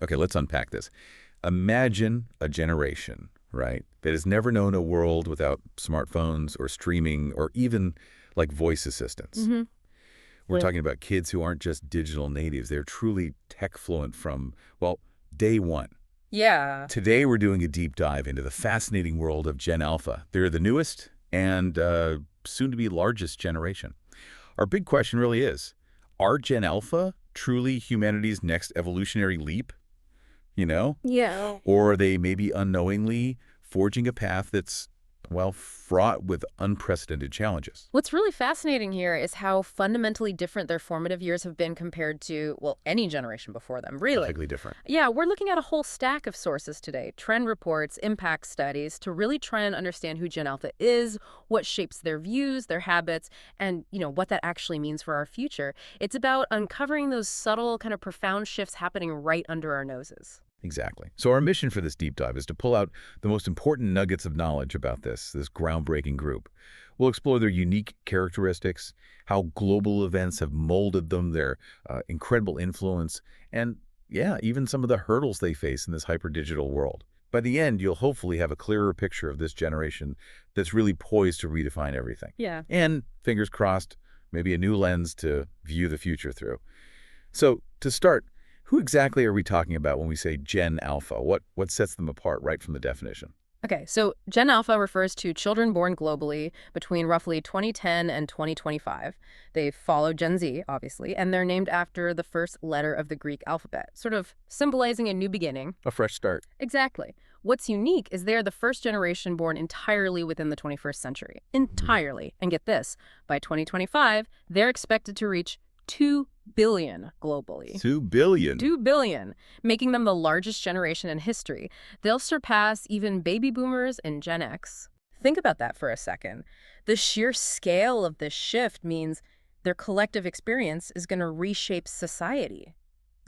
Okay, let's unpack this. Imagine a generation, right, that has never known a world without smartphones or streaming or even like voice assistants. Mm-hmm. We're talking about kids who aren't just digital natives. They're truly tech fluent from, well, day one. Yeah. Today, we're doing a deep dive into the fascinating world of Gen Alpha. They're the newest and soon-to-be largest generation. Our big question really is, are Gen Alpha truly humanity's next evolutionary leap? You know? Yeah. Or are they maybe unknowingly forging a path that's, well, fraught with unprecedented challenges? What's really fascinating here is how fundamentally different their formative years have been compared to, well, any generation before them, really. Dramatically different. Yeah, we're looking at a whole stack of sources today, trend reports, impact studies, to really try and understand who Gen Alpha is, what shapes their views, their habits, and, what that actually means for our future. It's about uncovering those subtle, kind of profound shifts happening right under our noses. Exactly. So our mission for this deep dive is to pull out the most important nuggets of knowledge about this groundbreaking group. We'll explore their unique characteristics, how global events have molded them, their incredible influence, and, yeah, even some of the hurdles they face in this hyper-digital world. By the end, you'll hopefully have a clearer picture of this generation that's really poised to redefine everything. Yeah. And, fingers crossed, maybe a new lens to view the future through. So, to start, who exactly are we talking about when we say Gen Alpha? What sets them apart right from the definition? Okay, so Gen Alpha refers to children born globally between roughly 2010 and 2025. They follow Gen Z, obviously, and they're named after the first letter of the Greek alphabet, sort of symbolizing a new beginning. A fresh start. Exactly. What's unique is they're the first generation born entirely within the 21st century. Entirely. And get this, by 2025, they're expected to reach 2 billion globally. 2 billion. 2 billion, making them the largest generation in history. They'll surpass even baby boomers and Gen X. Think about that for a second. The sheer scale of this shift means their collective experience is going to reshape society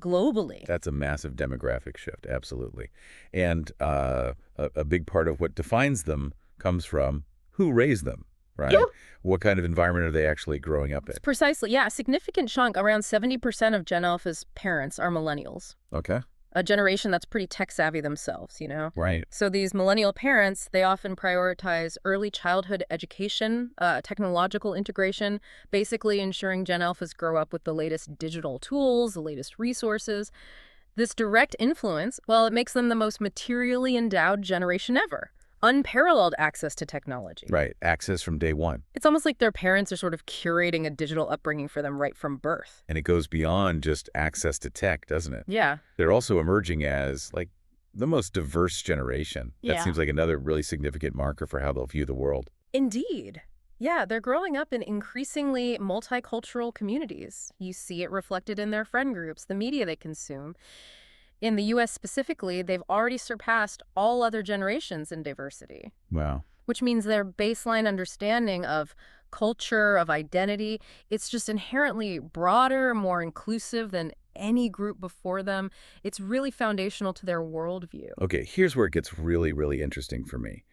globally. That's a massive demographic shift, absolutely. And a big part of what defines them comes from who raised them. Right? Yeah. What kind of environment are they actually growing up in? Precisely, yeah. A significant chunk, around 70% of Gen Alpha's parents are millennials. Okay. A generation that's pretty tech-savvy themselves, Right. So these millennial parents, they often prioritize early childhood education, technological integration, basically ensuring Gen Alphas grow up with the latest digital tools, the latest resources. This direct influence, well, it makes them the most materially endowed generation ever. Unparalleled access to technology. Right. Access from day one. It's almost like their parents are sort of curating a digital upbringing for them right from birth. And it goes beyond just access to tech, doesn't it? Yeah. They're also emerging as, like, the most diverse generation. That seems like another really significant marker for how they'll view the world. Indeed. Yeah, they're growing up in increasingly multicultural communities. You see it reflected in their friend groups, the media they consume. In the U.S. specifically, they've already surpassed all other generations in diversity. Wow. Which means their baseline understanding of culture, of identity, it's just inherently broader, more inclusive than any group before them. It's really foundational to their worldview. Okay, here's where it gets really, really interesting for me.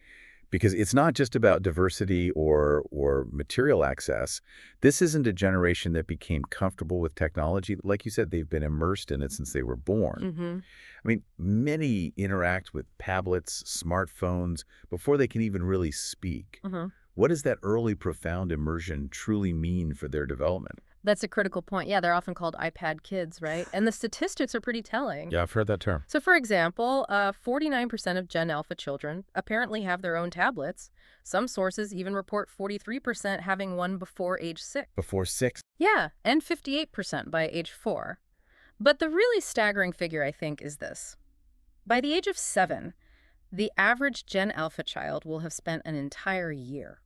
Because it's not just about diversity or material access. This isn't a generation that became comfortable with technology. Like you said, they've been immersed in it since they were born. Mm-hmm. I mean, many interact with tablets, smartphones, before they can even really speak. Mm-hmm. What does that early profound immersion truly mean for their development? That's a critical point. Yeah, they're often called iPad kids, right? And the statistics are pretty telling. Yeah, I've heard that term. So, for example, 49% of Gen Alpha children apparently have their own tablets. Some sources even report 43% having one before age 6. Before 6? Yeah, and 58% by age 4. But the really staggering figure, I think, is this. By the age of 7, the average Gen Alpha child will have spent an entire year.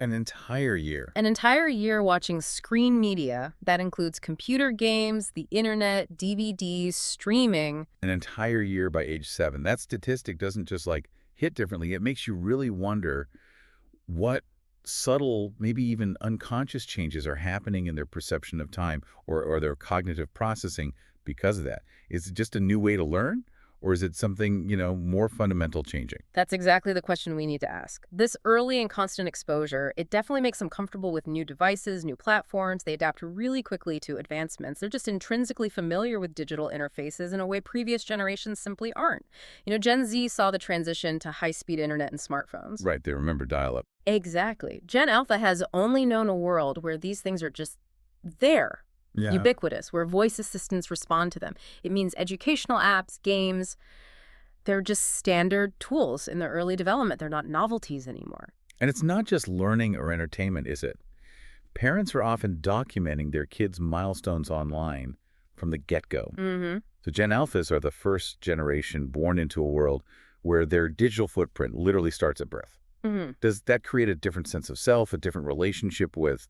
An entire year. An entire year watching screen media that includes computer games, the internet, DVDs, streaming. An entire year by age 7. That statistic doesn't just hit differently. It makes you really wonder what subtle, maybe even unconscious changes are happening in their perception of time or their cognitive processing because of that. Is it just a new way to learn? Or is it something, more fundamental changing? That's exactly the question we need to ask. This early and constant exposure, it definitely makes them comfortable with new devices, new platforms. They adapt really quickly to advancements. They're just intrinsically familiar with digital interfaces in a way previous generations simply aren't. Gen Z saw the transition to high-speed internet and smartphones. Right, they remember dial-up. Exactly. Gen Alpha has only known a world where these things are just there, Yeah. ubiquitous, where voice assistants respond to them. It means educational apps, games, they're just standard tools in their early development. They're not novelties anymore. And it's not just learning or entertainment, is it? Parents are often documenting their kids' milestones online from the get-go. Mm-hmm. So Gen Alphas are the first generation born into a world where their digital footprint literally starts at birth. Mm-hmm. Does that create a different sense of self, a different relationship with,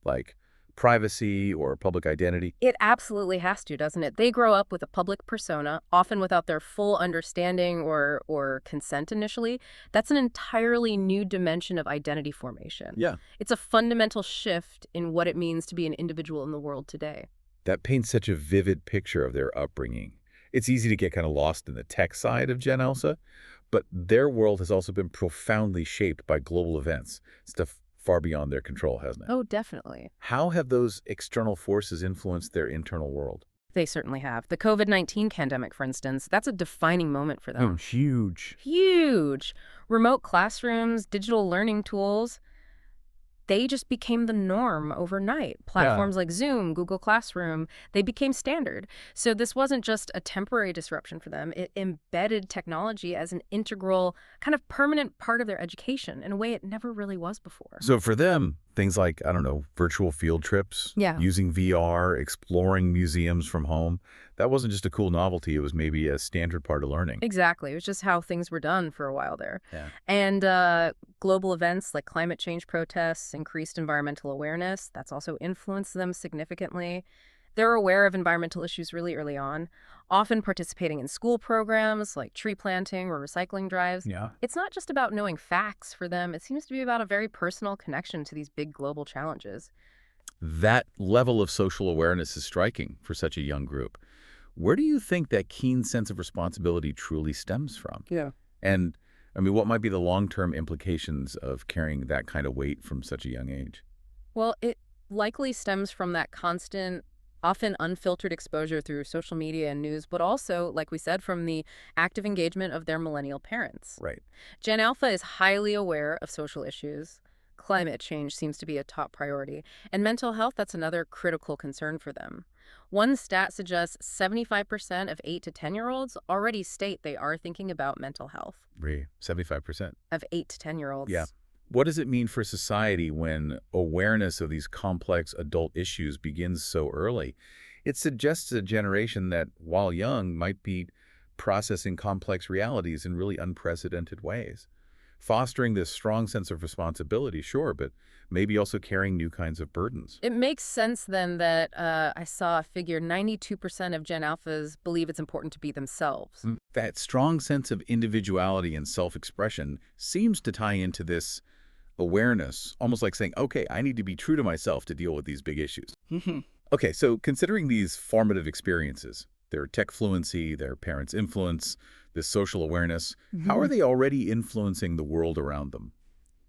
privacy or public identity? It absolutely has to, doesn't it? They grow up with a public persona, often without their full understanding or consent initially. That's an entirely new dimension of identity formation. Yeah. It's a fundamental shift in what it means to be an individual in the world today. That paints such a vivid picture of their upbringing. It's easy to get kind of lost in the tech side of Gen Alpha, but their world has also been profoundly shaped by global events, stuff far beyond their control, hasn't it? Oh, definitely. How have those external forces influenced their internal world? They certainly have. The COVID-19 pandemic, for instance, that's a defining moment for them. Huge. Huge. Remote classrooms, digital learning tools, they just became the norm overnight. Platforms like Zoom, Google Classroom, they became standard. So this wasn't just a temporary disruption for them. It embedded technology as an integral, kind of permanent part of their education in a way it never really was before. So for them, things like, I don't know, virtual field trips, using VR, exploring museums from home, that wasn't just a cool novelty. It was maybe a standard part of learning. Exactly. It was just how things were done for a while there. Yeah. And global events like climate change protests, increased environmental awareness, that's also influenced them significantly. They're aware of environmental issues really early on, often participating in school programs like tree planting or recycling drives. Yeah. It's not just about knowing facts for them. It seems to be about a very personal connection to these big global challenges. That level of social awareness is striking for such a young group. Where do you think that keen sense of responsibility truly stems from? Yeah. And, what might be the long-term implications of carrying that kind of weight from such a young age? Well, it likely stems from that constant, often unfiltered exposure through social media and news, but also, like we said, from the active engagement of their millennial parents. Right. Gen Alpha is highly aware of social issues. Climate change seems to be a top priority. And mental health, that's another critical concern for them. One stat suggests 75% of 8 to 10-year-olds already state they are thinking about mental health. 75%. Of 8 to 10-year-olds. Yeah. What does it mean for society when awareness of these complex adult issues begins so early? It suggests a generation that, while young, might be processing complex realities in really unprecedented ways. Fostering this strong sense of responsibility, sure, but maybe also carrying new kinds of burdens. It makes sense then that I saw a figure 92% of Gen Alphas believe it's important to be themselves. That strong sense of individuality and self-expression seems to tie into this awareness, almost like saying, okay, I need to be true to myself to deal with these big issues. Okay, so considering these formative experiences, their tech fluency, their parents' influence, this social awareness, how are they already influencing the world around them?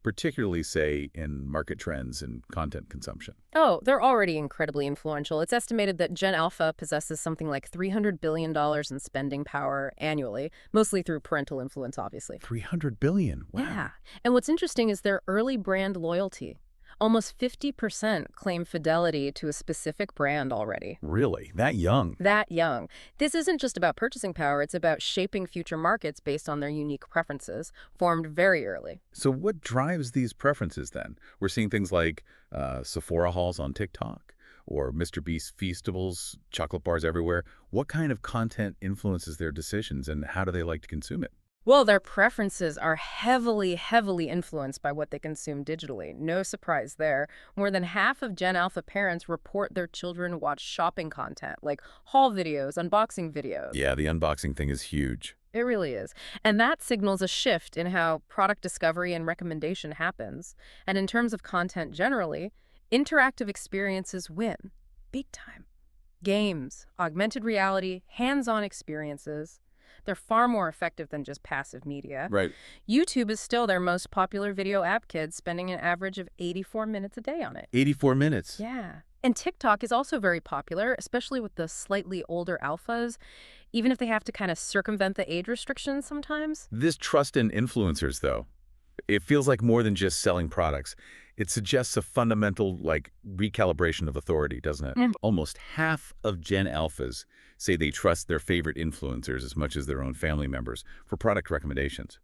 Particularly, say, in market trends and content consumption. Oh, they're already incredibly influential. It's estimated that Gen Alpha possesses something like $300 billion in spending power annually, mostly through parental influence, obviously. 300 billion. Wow. Yeah. And what's interesting is their early brand loyalty. Almost 50% claim fidelity to a specific brand already. Really? That young? That young. This isn't just about purchasing power. It's about shaping future markets based on their unique preferences, formed very early. So what drives these preferences then? We're seeing things like Sephora hauls on TikTok or Mr. Beast Feastables, chocolate bars everywhere. What kind of content influences their decisions and how do they like to consume it? Well, their preferences are heavily, heavily influenced by what they consume digitally. No surprise there. More than half of Gen Alpha parents report their children watch shopping content, like haul videos, unboxing videos. Yeah, the unboxing thing is huge. It really is. And that signals a shift in how product discovery and recommendation happens. And in terms of content generally, interactive experiences win. Big time. Games, augmented reality, hands-on experiences. They're far more effective than just passive media. Right. YouTube is still their most popular video app, kids spending an average of 84 minutes a day on it. 84 minutes. Yeah. And TikTok is also very popular, especially with the slightly older alphas, even if they have to kind of circumvent the age restrictions sometimes. This trust in influencers, though, it feels like more than just selling products. It suggests a fundamental, recalibration of authority, doesn't it? Almost half of Gen Alphas say they trust their favorite influencers as much as their own family members for product recommendations.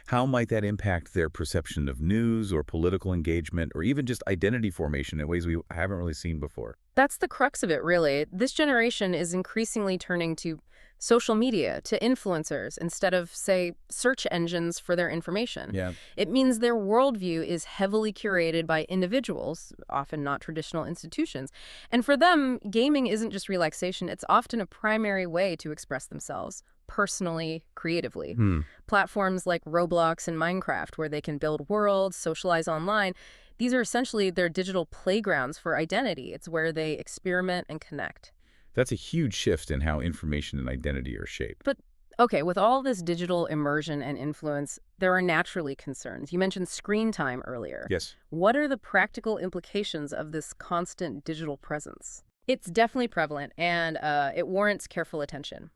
How might that impact their perception of news or political engagement or even just identity formation in ways we haven't really seen before? That's the crux of it, really. This generation is increasingly turning to social media, to influencers, instead of, say, search engines for their information. Yeah. It means their worldview is heavily curated by individuals, often not traditional institutions. And for them, gaming isn't just relaxation, it's often a primary way to express themselves, personally, creatively. Platforms like Roblox and Minecraft, where they can build worlds, socialize online, these are essentially their digital playgrounds for identity. It's where they experiment and connect. That's a huge shift in how information and identity are shaped. But, okay, with all this digital immersion and influence, there are naturally concerns. You mentioned screen time earlier. Yes. What are the practical implications of this constant digital presence? It's definitely prevalent, and it warrants careful attention.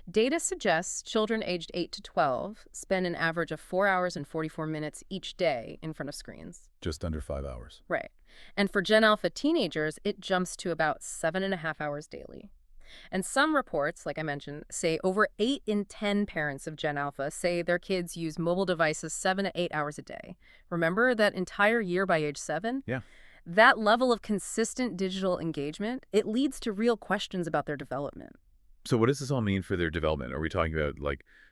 Data suggests children aged 8 to 12 spend an average of 4 hours and 44 minutes each day in front of screens. Just under 5 hours. Right. And for Gen Alpha teenagers, it jumps to about 7.5 hours daily. And some reports, like I mentioned, say over 8 in 10 parents of Gen Alpha say their kids use mobile devices 7 to 8 hours a day. Remember that entire year by age 7? Yeah. That level of consistent digital engagement, it leads to real questions about their development. So what does this all mean for their development? Are we talking about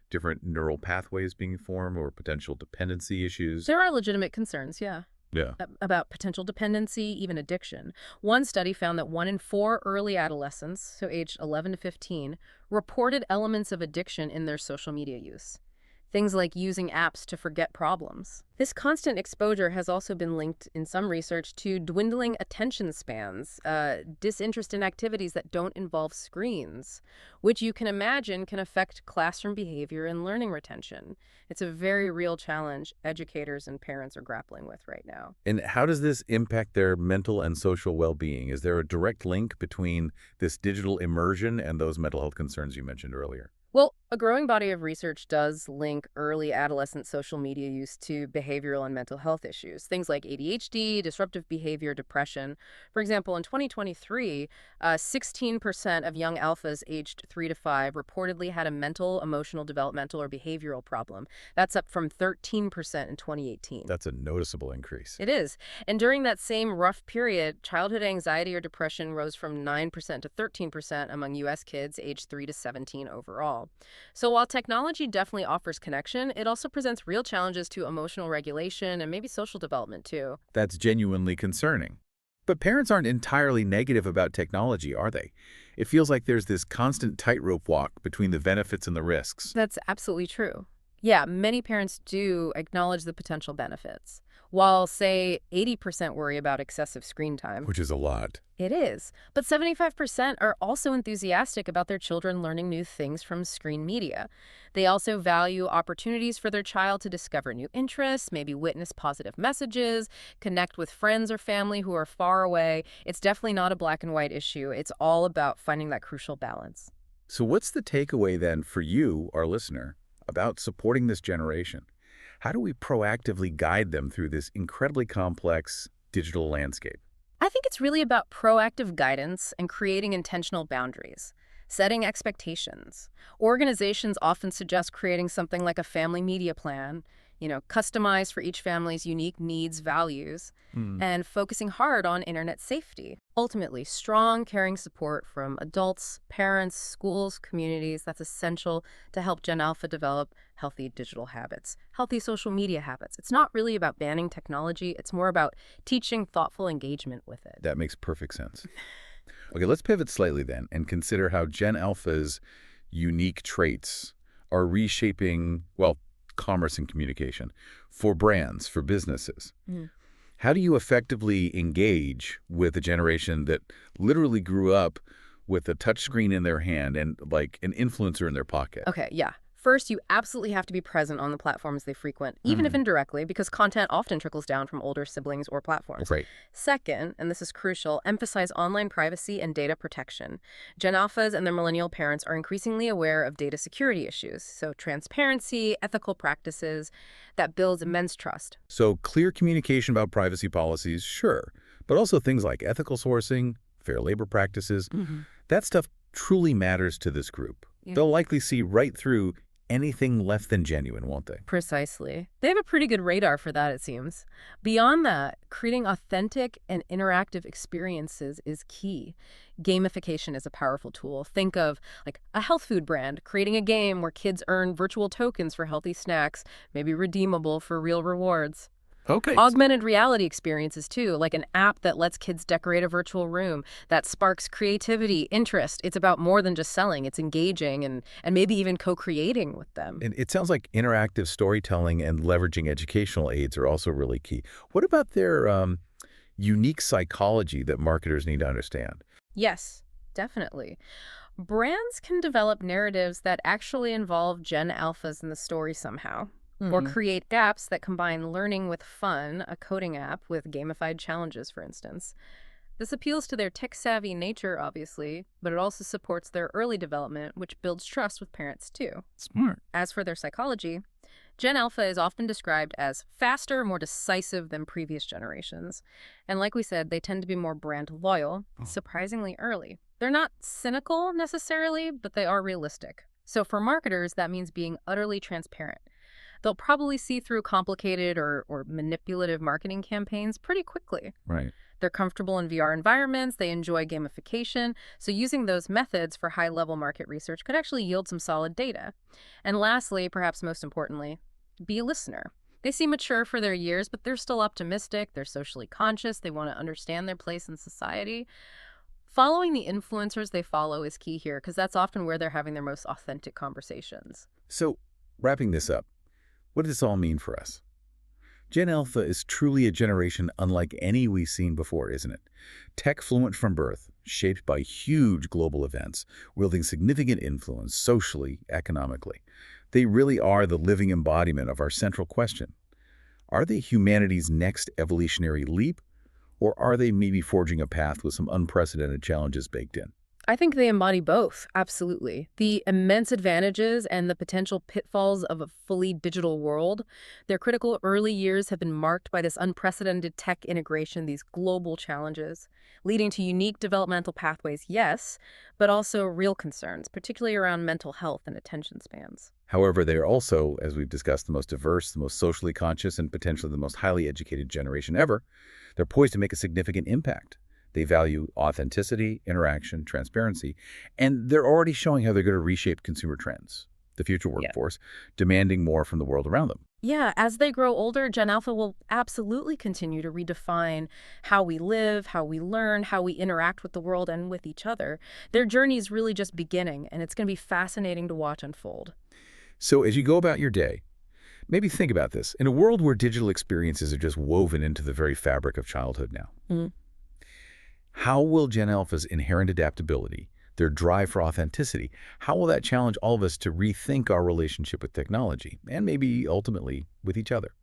different neural pathways being formed or potential dependency issues? There are legitimate concerns, yeah. Yeah. About potential dependency, even addiction. One study found that 1 in 4 early adolescents, so aged 11 to 15, reported elements of addiction in their social media use. Things like using apps to forget problems. This constant exposure has also been linked in some research to dwindling attention spans, disinterest in activities that don't involve screens, which you can imagine can affect classroom behavior and learning retention. It's a very real challenge educators and parents are grappling with right now. And how does this impact their mental and social well-being? Is there a direct link between this digital immersion and those mental health concerns you mentioned earlier? Well, a growing body of research does link early adolescent social media use to behavioral and mental health issues, things like ADHD, disruptive behavior, depression. For example, in 2023, 16% of young alphas aged 3 to 5 reportedly had a mental, emotional, developmental, or behavioral problem. That's up from 13% in 2018. That's a noticeable increase. It is. And during that same rough period, childhood anxiety or depression rose from 9% to 13% among U.S. kids aged 3 to 17 overall. So while technology definitely offers connection, it also presents real challenges to emotional regulation and maybe social development too. That's genuinely concerning. But parents aren't entirely negative about technology, are they? It feels like there's this constant tightrope walk between the benefits and the risks. That's absolutely true. Yeah, many parents do acknowledge the potential benefits, while, say, 80% worry about excessive screen time. Which is a lot. It is. But 75% are also enthusiastic about their children learning new things from screen media. They also value opportunities for their child to discover new interests, maybe witness positive messages, connect with friends or family who are far away. It's definitely not a black and white issue. It's all about finding that crucial balance. So what's the takeaway then for you, our listener, about supporting this generation? How do we proactively guide them through this incredibly complex digital landscape? I think it's really about proactive guidance and creating intentional boundaries, setting expectations. Organizations often suggest creating something like a family media plan, customized for each family's unique needs, values, and focusing hard on internet safety. Ultimately, strong, caring support from adults, parents, schools, communities, that's essential to help Gen Alpha develop healthy digital habits, healthy social media habits. It's not really about banning technology. It's more about teaching thoughtful engagement with it. That makes perfect sense. Okay, let's pivot slightly then and consider how Gen Alpha's unique traits are reshaping, commerce and communication for brands, for businesses. How do you effectively engage with a generation that literally grew up with a touch screen in their hand and like an influencer in their pocket. Okay, yeah. First, you absolutely have to be present on the platforms they frequent, even if Mm, indirectly, because content often trickles down from older siblings or platforms. right. Second, and this is crucial, emphasize online privacy and data protection. Gen Alphas and their millennial parents are increasingly aware of data security issues, so transparency, ethical practices, that builds immense trust. So clear communication about privacy policies, sure, but also things like ethical sourcing, fair labor practices, that stuff truly matters to this group. Yeah. They'll likely see right through anything less than genuine, won't they? Precisely. They have a pretty good radar for that, it seems. Beyond that, creating authentic and interactive experiences is key. Gamification is a powerful tool. Think of like a health food brand creating a game where kids earn virtual tokens for healthy snacks, maybe redeemable for real rewards. Okay. Augmented reality experiences too, like an app that lets kids decorate a virtual room, that sparks creativity, interest. It's about more than just selling, it's engaging and maybe even co-creating with them. And it sounds like interactive storytelling and leveraging educational aids are also really key. What about their unique psychology that marketers need to understand? Yes, definitely. Brands can develop narratives that actually involve Gen Alphas in the story somehow. Or create apps that combine learning with fun, a coding app with gamified challenges, for instance. This appeals to their tech-savvy nature, obviously, but it also supports their early development, which builds trust with parents, too. Smart. As for their psychology, Gen Alpha is often described as faster, more decisive than previous generations. And like we said, they tend to be more brand loyal, surprisingly early. They're not cynical, necessarily, but they are realistic. So for marketers, that means being utterly transparent. They'll probably see through complicated or manipulative marketing campaigns pretty quickly. Right. They're comfortable in VR environments, they enjoy gamification, so using those methods for high-level market research could actually yield some solid data. And lastly, perhaps most importantly, be a listener. They seem mature for their years, but they're still optimistic, they're socially conscious, they want to understand their place in society. Following the influencers they follow is key here, because that's often where they're having their most authentic conversations. So, wrapping this up, what does this all mean for us? Gen Alpha is truly a generation unlike any we've seen before, isn't it? Tech fluent from birth, shaped by huge global events, wielding significant influence socially, economically. They really are the living embodiment of our central question. Are they humanity's next evolutionary leap, or are they maybe forging a path with some unprecedented challenges baked in? I think they embody both, absolutely. The immense advantages and the potential pitfalls of a fully digital world. Their critical early years have been marked by this unprecedented tech integration, these global challenges, leading to unique developmental pathways, yes, but also real concerns, particularly around mental health and attention spans. However, they are also, as we've discussed, the most diverse, the most socially conscious, and potentially the most highly educated generation ever. They're poised to make a significant impact. They value authenticity, interaction, transparency, and they're already showing how they're going to reshape consumer trends, the future workforce, demanding more from the world around them. Yeah, as they grow older, Gen Alpha will absolutely continue to redefine how we live, how we learn, how we interact with the world and with each other. Their journey is really just beginning, and it's going to be fascinating to watch unfold. So as you go about your day, maybe think about this. In a world where digital experiences are just woven into the very fabric of childhood now, how will Gen Alpha's inherent adaptability, their drive for authenticity, how will that challenge all of us to rethink our relationship with technology and maybe ultimately with each other?